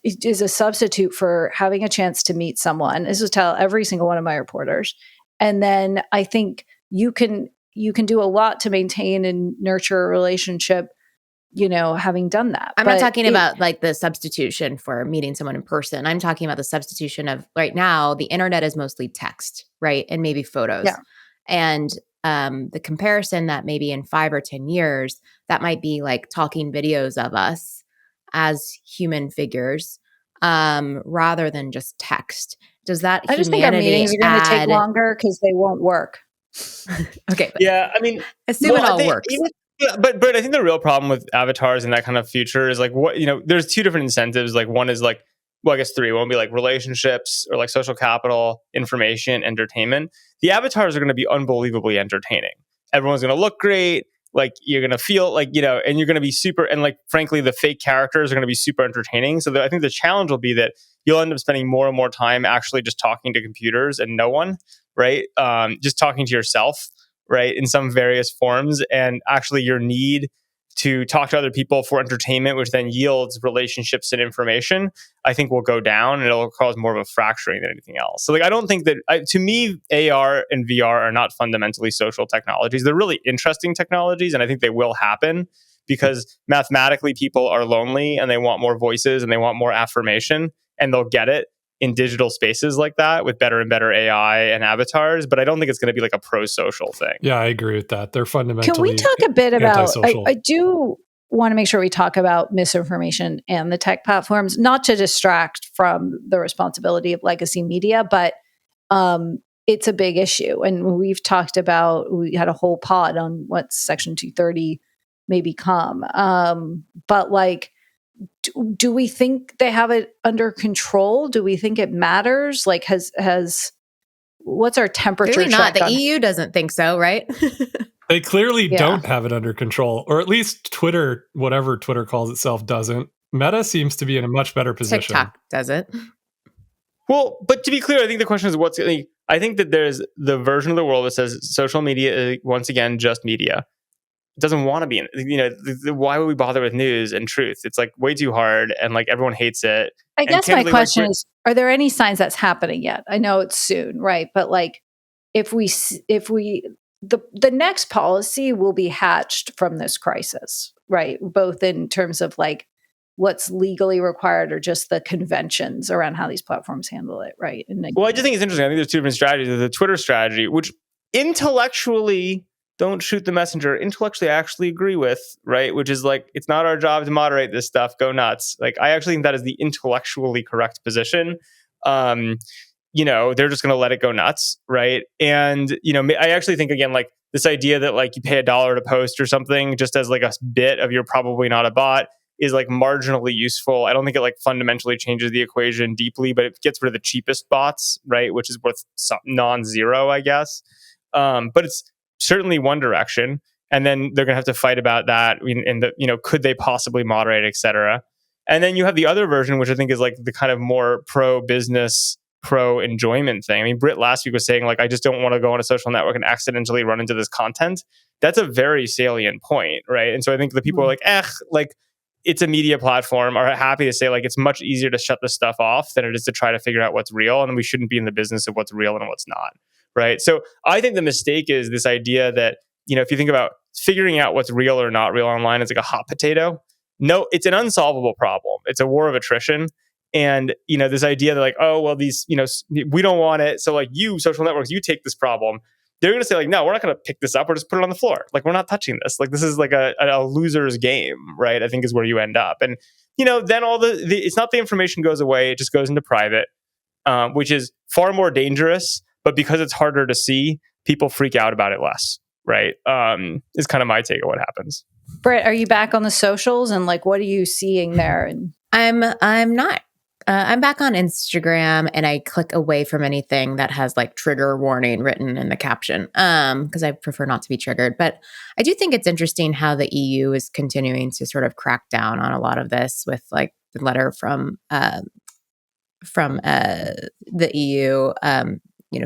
is a substitute for having a chance to meet someone. This is tell every single one of my reporters. And then I think you can do a lot to maintain and nurture a relationship, having done that. I'm not talking about like the substitution for meeting someone in person. I'm talking about the substitution of right now, the internet is mostly text, right? And maybe photos. Yeah. And the comparison that maybe in 5 or 10 years, that might be like talking videos of us as human figures rather than just text. Does that I just think our meetings are going to take longer because they won't work. Okay. Yeah, I mean, assume it all works. But I think the real problem with avatars and that kind of future is like there's 2 different incentives. Like one is like, well, I guess 3. One would be like relationships or like social capital, information, entertainment. The avatars are going to be unbelievably entertaining. Everyone's going to look great. Like you're going to feel like, and you're going to be super, and like, frankly, the fake characters are going to be super entertaining. So I think the challenge will be that you'll end up spending more and more time actually just talking to computers and no one, right? Just talking to yourself, right? In some various forms. And actually your need to talk to other people for entertainment, which then yields relationships and information, I think will go down and it'll cause more of a fracturing than anything else. So like, I don't think that, to me, AR and VR are not fundamentally social technologies. They're really interesting technologies, and I think they will happen because mathematically people are lonely and they want more voices and they want more affirmation, and they'll get it in digital spaces like that with better and better AI and avatars. But I don't think it's going to be like a pro-social thing. Yeah, I agree with that. They're fundamentally Can we talk a bit about, antisocial. I do want to make sure we talk about misinformation and the tech platforms, not to distract from the responsibility of legacy media, but it's a big issue. And we've talked about, we had a whole pod on what Section 230 may become. But like, do we think they have it under control? Do we think it matters? Like, what's our temperature? Clearly not. The EU doesn't think so, right? They clearly don't have it under control, or at least Twitter, whatever Twitter calls itself, doesn't. Meta seems to be in a much better position. TikTok doesn't. Well, but to be clear, I think the question is I think that there's the version of the world that says social media is, once again, just media. It doesn't want to be in, why would we bother with news and truth? It's like way too hard, and like everyone hates it, I guess my question is, are there any signs that's happening yet? I know it's soon, right? But like, if the next policy will be hatched from this crisis, right? Both in terms of like what's legally required or just the conventions around how these platforms handle it, right? Well, I just think it's interesting. I think there's two different strategies. There's the Twitter strategy, which intellectually, don't shoot the messenger, intellectually I actually agree with, right? Which is like, it's not our job to moderate this stuff, go nuts. Like, I actually think that is the intellectually correct position. They're just going to let it go nuts, right? And, I actually think, again, like this idea that like you pay $1 to post or something just as like a bit of you're probably not a bot is like marginally useful. I don't think it like fundamentally changes the equation deeply, but it gets rid of the cheapest bots, right? Which is worth non-zero, I guess. But it's certainly one direction. And then they're going to have to fight about that. Could they possibly moderate, et cetera? And then you have the other version, which I think is like the kind of more pro-business, pro-enjoyment thing. I mean, Britt last week was saying, like, I just don't want to go on a social network and accidentally run into this content. That's a very salient point, right? And so I think the people are like, like, it's a media platform, are happy to say, like, it's much easier to shut this stuff off than it is to try to figure out what's real. And we shouldn't be in the business of what's real and what's not, right? So I think the mistake is this idea that, if you think about figuring out what's real or not real online, it's like a hot potato. No, it's an unsolvable problem. It's a war of attrition. And, this idea that like, oh, well, these, we don't want it. So like you, social networks, you take this problem. They're going to say like, no, we're not going to pick this up. We're just put it on the floor. Like, we're not touching this. Like, this is like a loser's game, right? I think is where you end up. And, then all it's not the information goes away. It just goes into private, which is far more dangerous. But because it's harder to see, people freak out about it less, right? Is kind of my take on what happens. Britt, are you back on the socials? And like, what are you seeing there? And I'm not. I'm back on Instagram, and I click away from anything that has like trigger warning written in the caption, because I prefer not to be triggered. But I do think it's interesting how the EU is continuing to sort of crack down on a lot of this with like the letter from the EU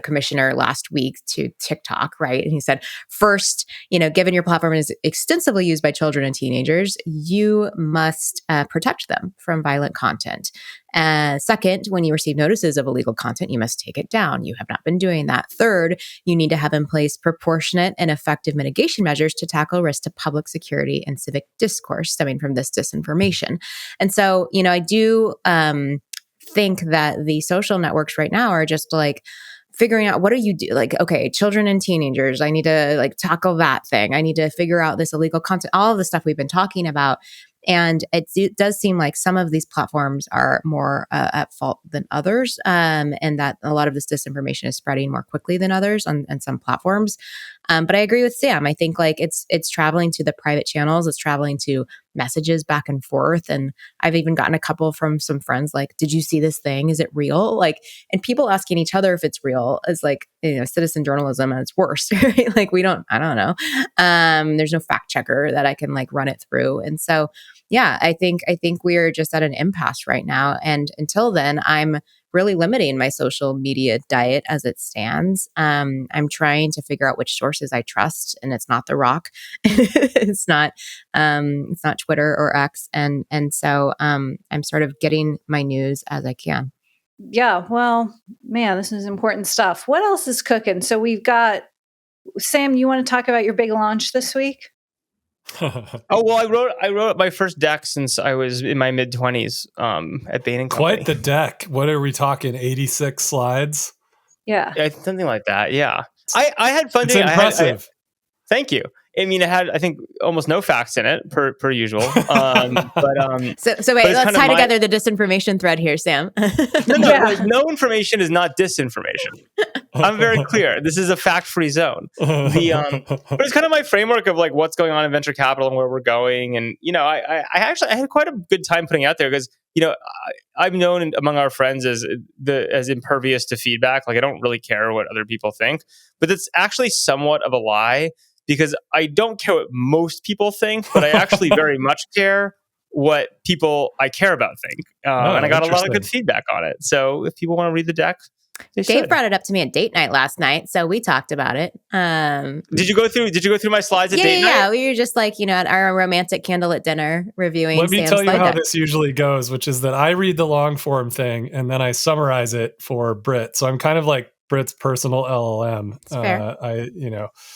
commissioner last week to TikTok, right? And he said, first, given your platform is extensively used by children and teenagers, you must protect them from violent content. Second, when you receive notices of illegal content, you must take it down. You have not been doing that. Third, you need to have in place proportionate and effective mitigation measures to tackle risk to public security and civic discourse stemming from this disinformation. And so, I do think that the social networks right now are just like, figuring out what do you do? Like, okay, children and teenagers, I need to like tackle that thing. I need to figure out this illegal content, all of the stuff we've been talking about. And it does seem like some of these platforms are more at fault than others, and that a lot of this disinformation is spreading more quickly than others on some platforms. But I agree with Sam. I think like it's traveling to the private channels. It's traveling to messages back and forth. And I've even gotten a couple from some friends like, did you see this thing? Is it real? Like, and people asking each other if it's real is like, citizen journalism at its worst, right? Like I don't know. There's no fact checker that I can like run it through. And so, yeah, I think we're just at an impasse right now. And until then, I'm really limiting my social media diet as it stands. I'm trying to figure out which sources I trust, and it's not The Rock. It's not Twitter or X. And so I'm sort of getting my news as I can. Yeah, well, man, this is important stuff. What else is cooking? So we've got Sam, you want to talk about your big launch this week? Oh, well, I wrote my first deck since I was in my mid-20s at Bain & Company. Quite the deck. What are we talking, 86 slides? Yeah, something like that, yeah. I had fun. It's impressive. Thank you. I mean, it had, I think, almost no facts in it, per usual. So wait, let's tie together the disinformation thread here, Sam. No information is not disinformation. I'm very clear. This is a fact-free zone. But it's kind of my framework of like what's going on in venture capital and where we're going. And I had quite a good time putting it out there because I'm known among our friends as impervious to feedback. Like, I don't really care what other people think, but it's actually somewhat of a lie. Because I don't care what most people think, but I actually very much care what people I care about think. And I got a lot of good feedback on it. So if people want to read the deck, Dave brought it up to me at date night last night, so we talked about it. Did you go through my slides at date night? Yeah, we were just like, at our romantic candlelit dinner reviewing. Let me Sam's tell you slide how deck. this usually goes, which is that I read the long form thing and then I summarize it for Britt. So I'm kind of like Britt's personal LLM. Fair.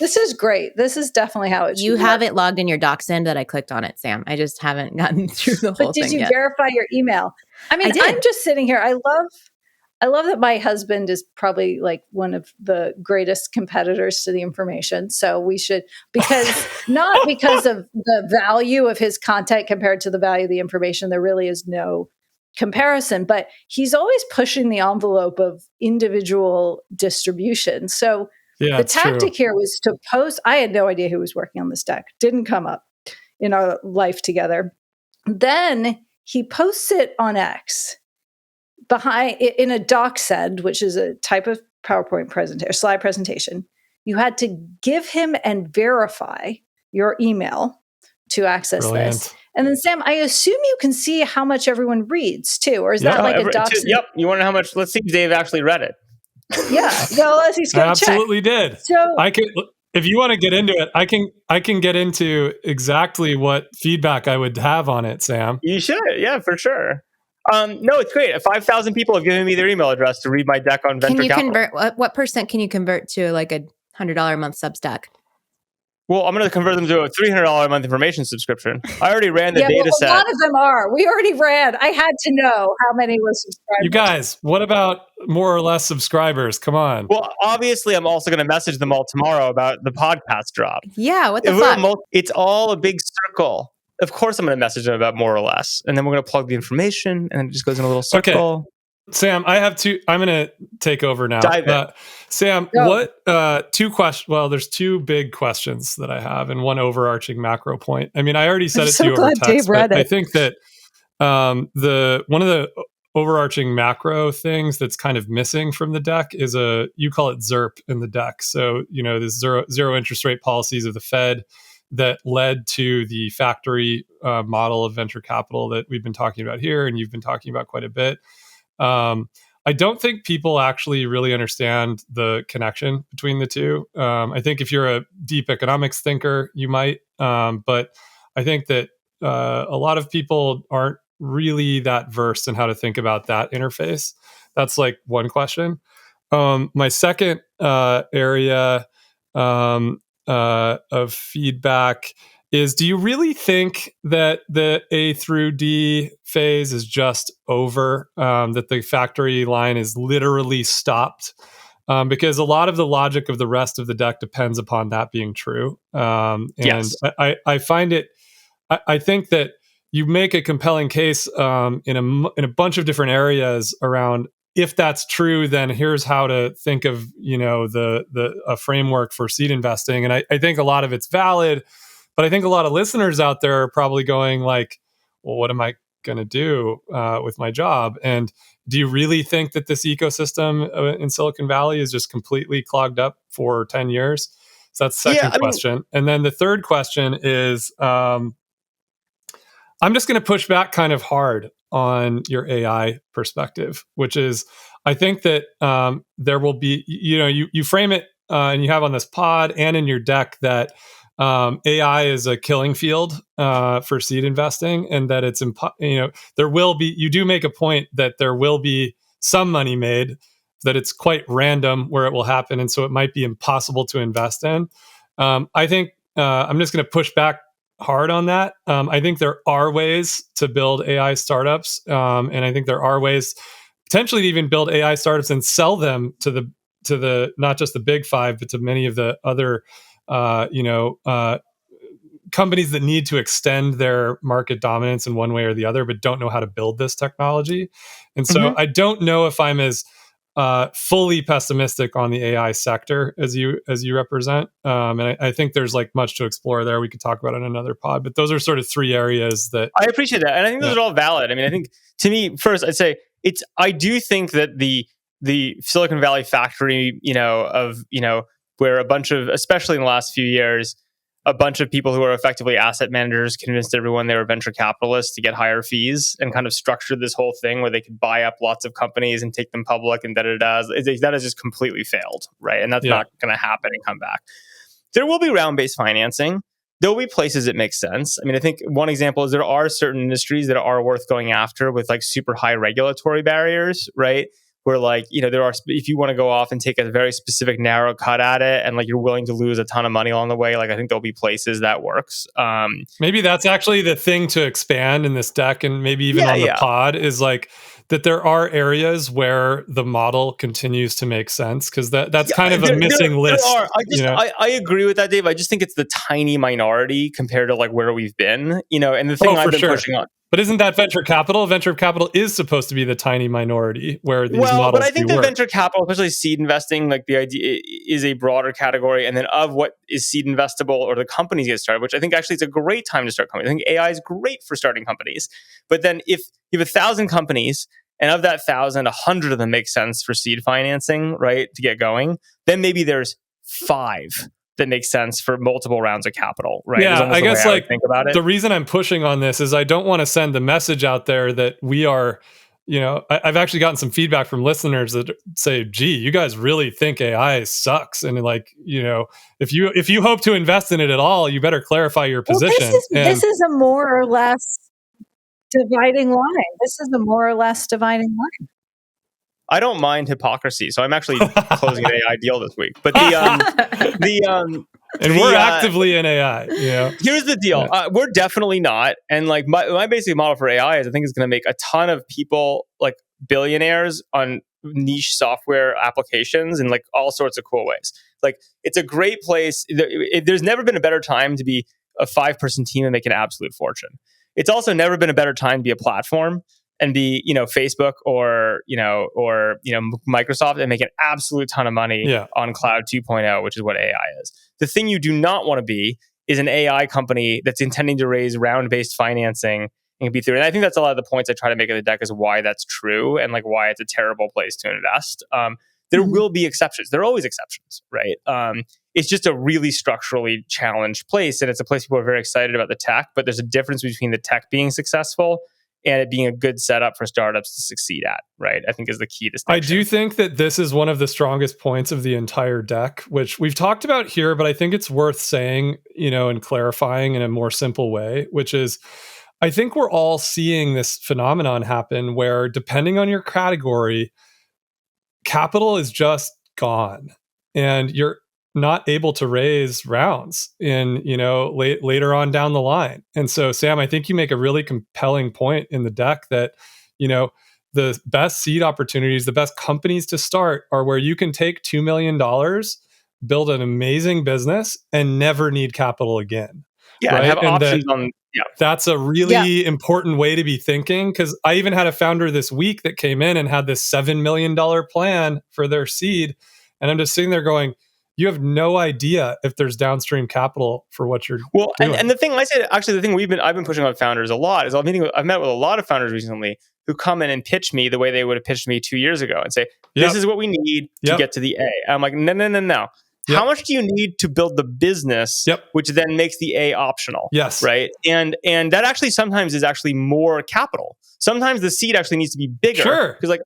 This is great. This is definitely how it should You work. have it logged in your DocSend that I clicked on it, Sam. I just haven't gotten through the whole thing. But did you yet. verify your email? I mean, I'm just sitting here. I love that my husband is probably like one of the greatest competitors to the information. So we should, not because of the value of his content compared to the value of the information, there really is no comparison, but he's always pushing the envelope of individual distribution. So the tactic here was to post. I had no idea who was working on this deck. Didn't come up in our life together. Then he posts it on X behind in a DocSend, which is a type of PowerPoint presentation, slide presentation. You had to give him and verify your email to access this. And then, Sam, I assume you can see how much everyone reads too, or is that like a DocSend? Yep. You want to know how much? Let's see if Dave actually read it. Yeah. No, he's going to check. Absolutely did. So I can, if you want to get into it, I can get into exactly what feedback I would have on it, Sam. You should. Yeah, for sure. No, it's great. 5,000 people have given me their email address to read my deck on venture capital. Can you convert? What percent can you convert to like a $100 a month Substack? Well, I'm going to convert them to a $300 a month information subscription. I already ran the data set. A lot of them are. We already ran. I had to know how many were subscribers. You guys, what about more or less subscribers? Come on. Well, obviously, I'm also going to message them all tomorrow about the podcast drop. Yeah, what the fuck? It's all a big circle. Of course, I'm going to message them about more or less. And then we're going to plug the information, and it just goes in a little circle. Okay. Sam, I have two. I'm going to take over now. Sam, Go. Two questions? Well, there's two big questions that I have, and one overarching macro point. I mean, I already said it to you over text, but I think that one of the overarching macro things that's kind of missing from the deck is you call it ZIRP in the deck. So this zero interest rate policies of the Fed that led to the factory model of venture capital that we've been talking about here, and you've been talking about quite a bit. I don't think people actually really understand the connection between the two. I think if you're a deep economics thinker, you might, but I think that a lot of people aren't really that versed in how to think about that interface. That's like one question. My second area of feedback is, do you really think that the A through D phase is just over, that the factory line is literally stopped? Because a lot of the logic of the rest of the deck depends upon that being true. Yes. I find it, I think that you make a compelling case in a bunch of different areas around, if that's true, then here's how to think of, a framework for seed investing. And I think a lot of it's valid. But I think a lot of listeners out there are probably going like, well, what am I going to do with my job? And do you really think that this ecosystem in Silicon Valley is just completely clogged up for 10 years? So that's the second question. And then the third question is, I'm just going to push back kind of hard on your AI perspective, which is, I think that there will be, you frame it and you have on this pod and in your deck that AI is a killing field for seed investing, and that it's there will be. You do make a point that there will be some money made, that it's quite random where it will happen, and so it might be impossible to invest in. I think I'm just going to push back hard on that. I think there are ways to build AI startups, and I think there are ways potentially to even build AI startups and sell them to the not just the big five, but to many of the other companies that need to extend their market dominance in one way or the other, but don't know how to build this technology. And so I don't know if I'm as fully pessimistic on the AI sector as you represent. And I think there's like much to explore there. We could talk about it in another pod, but those are sort of three areas that I appreciate that. And I think those are all valid. I mean, I think to me, first, I'd say I do think that the Silicon Valley factory, where a bunch of, especially in the last few years, a bunch of people who are effectively asset managers convinced everyone they were venture capitalists to get higher fees and kind of structured this whole thing where they could buy up lots of companies and take them public and da-da-da. That has just completely failed, right? And that's not going to happen and come back. There will be round-based financing. There will be places it makes sense. I mean, I think one example is there are certain industries that are worth going after with like super high regulatory barriers, right? Where like, there are, if you want to go off and take a very specific narrow cut at it and like you're willing to lose a ton of money along the way, like I think there'll be places that works. Maybe that's actually the thing to expand in this deck and maybe even on the pod is like that there are areas where the model continues to make sense because that's kind of a missing list. I agree with that, Dave. I just think it's the tiny minority compared to like where we've been, and the thing I've been pushing on. But isn't that venture capital? Venture capital is supposed to be the tiny minority where these models but I think that work. venture capital, especially seed investing, like the idea is a broader category. And then of what is seed investable or the companies get started, which I think actually it's a great time to start companies. I think AI is great for starting companies. But then if you have 1,000 companies and of that 1,000, 100 of them make sense for seed financing, right, to get going, then maybe there's 5 that makes sense for multiple rounds of capital, right? Yeah, I guess like think about it. The reason I'm pushing on this is I don't want to send the message out there that we are, I've actually gotten some feedback from listeners that say, gee, you guys really think AI sucks. And like, if you hope to invest in it at all, you better clarify your position. This is a more or less dividing line. I don't mind hypocrisy, so I'm actually closing an AI deal this week. But we're actively in AI. Here's the deal: we're definitely not. And like my basic model for AI is, I think it's going to make a ton of people like billionaires on niche software applications in like all sorts of cool ways. Like it's a great place. There's never been a better time to be a 5-person team and make an absolute fortune. It's also never been a better time to be a platform and be, Facebook or Microsoft and make an absolute ton of money on Cloud 2.0, which is what AI is. The thing you do not want to be is an AI company that's intending to raise round-based financing and be through. And I think that's a lot of the points I try to make in the deck is why that's true and like why it's a terrible place to invest. There will be exceptions. There are always exceptions, right? It's just a really structurally challenged place, and it's a place people are very excited about the tech, but there's a difference between the tech being successful and it being a good setup for startups to succeed at, right? I think is the key distinction. I do think that this is one of the strongest points of the entire deck, which we've talked about here, but I think it's worth saying, and clarifying in a more simple way, which is, I think we're all seeing this phenomenon happen where depending on your category, capital is just gone and you're not able to raise rounds in, later on down the line. And so, Sam, I think you make a really compelling point in the deck that, the best seed opportunities, the best companies to start are where you can take $2 million, build an amazing business and never need capital again. Yeah, right? and have options on. Yeah, that's a really important way to be thinking, because I even had a founder this week that came in and had this $7 million plan for their seed. And I'm just sitting there going, you have no idea if there's downstream capital for what you're doing. And the thing I said, actually, the thing I've been pushing on founders a lot is I've met with a lot of founders recently who come in and pitch me the way they would have pitched me 2 years ago and say, this is what we need to get to the A. I'm like, no. How much do you need to build the business, which then makes the A optional? Yes. Right. And that actually sometimes is actually more capital. Sometimes the seed actually needs to be bigger. Sure. Because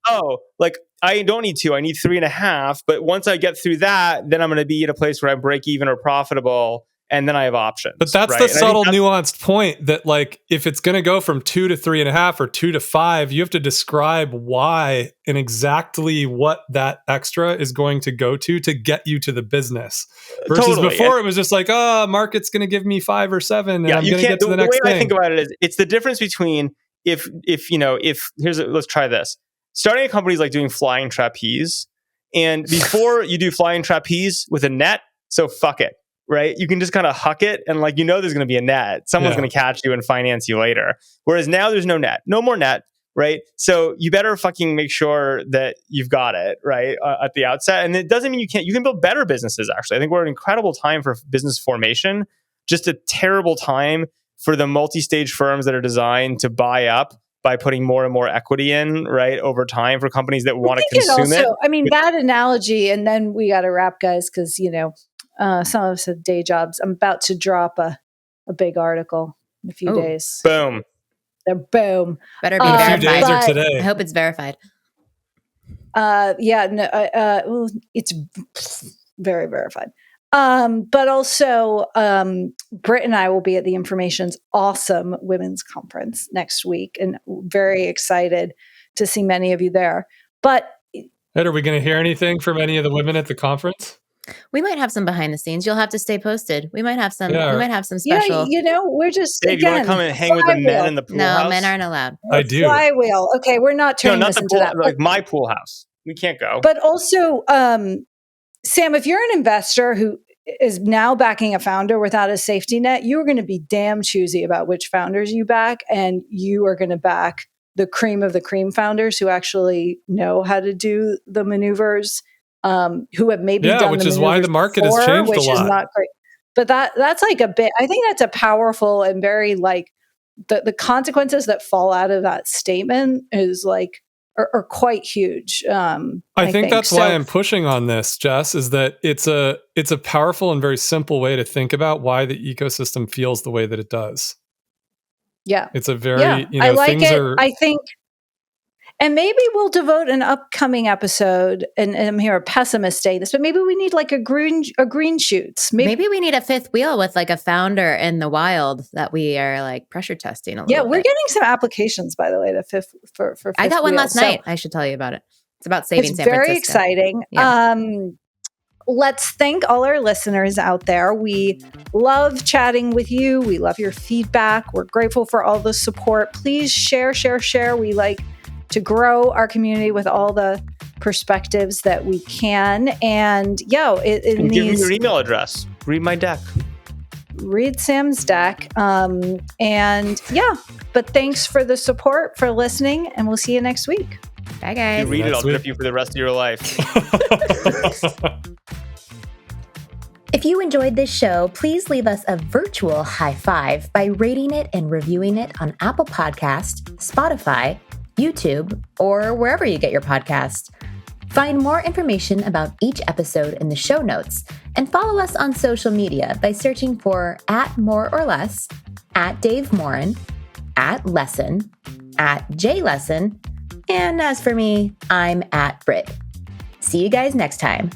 I don't need 2, I need 3.5. But once I get through that, then I'm going to be at a place where I break even or profitable. And then I have options. But that's the subtle, nuanced point that, like, if it's going to go from 2 to 3.5 or 2 to 5, you have to describe why and exactly what that extra is going to go to get you to the business. Versus before, it was just like, market's going to give me 5 or 7, and I'm going to get to the next thing. The way I think about it is, it's the difference between let's try this. Starting a company is like doing flying trapeze, and before you do flying trapeze with a net, so fuck it. Right? You can just kind of huck it and there's going to be a net. Someone's going to catch you and finance you later. Whereas now there's no net, no more net, right? So you better fucking make sure that you've got it, right? At the outset. And it doesn't mean you can build better businesses, actually. I think we're at an incredible time for business formation, just a terrible time for the multi-stage firms that are designed to buy up by putting more and more equity in, right, over time for companies that want to consume it. I mean, that analogy, and then we got to wrap, guys, because, Some of us have day jobs. I'm about to drop a big article in a few days. Boom. Boom. Better be In a few verified. days or today. I hope it's verified. It's very verified. But also, Britt and I will be at the Information's awesome women's conference next week, and very excited to see many of you there. But Ed, are we going to hear anything from any of the women at the conference? We might have some behind the scenes. You'll have to stay posted. We might have some. Yeah. We might have some special. We're just Dave, you want to come and hang with the men in the pool house? No, men aren't allowed. I do. Flywheel. Okay, we're not turning this into that. Like my pool house. We can't go. But also, Sam, if you're an investor who is now backing a founder without a safety net, you're going to be damn choosy about which founders you back, and you are going to back the cream of the cream founders who actually know how to do the maneuvers, who have maybe done which the is why the market before, has changed which a lot. is not great. But that's like a bit. I think that's a powerful and very like the consequences that fall out of that statement is like are quite huge. I think that's why I'm pushing on this, Jess, is that it's a powerful and very simple way to think about why the ecosystem feels the way that it does. Yeah. It's a very, I like it. I think, and maybe we'll devote an upcoming episode, and I'm here a pessimist saying this, but maybe we need like a green shoots. Maybe we need a fifth wheel with like a founder in the wild that we are like pressure testing a little Yeah, we're bit. getting some applications, by the way, to fifth for fifth I got one wheel. last night. I should tell you about it. It's about saving San Francisco. Very exciting. Yeah. Let's thank all our listeners out there. We love chatting with you. We love your feedback. We're grateful for all the support. Please share. We like to grow our community with all the perspectives that we can. And give me your email address. Read my deck. Read Sam's deck. But thanks for the support, for listening, and we'll see you next week. Bye, guys. If you read it, I'll grip you for the rest of your life. If you enjoyed this show, please leave us a virtual high five by rating it and reviewing it on Apple Podcasts, Spotify, YouTube, or wherever you get your podcasts. Find more information about each episode in the show notes and follow us on social media by searching for @MoreOrLess, @DaveMorin, @Lesson, @JLesson, and as for me, I'm @Brit. See you guys next time.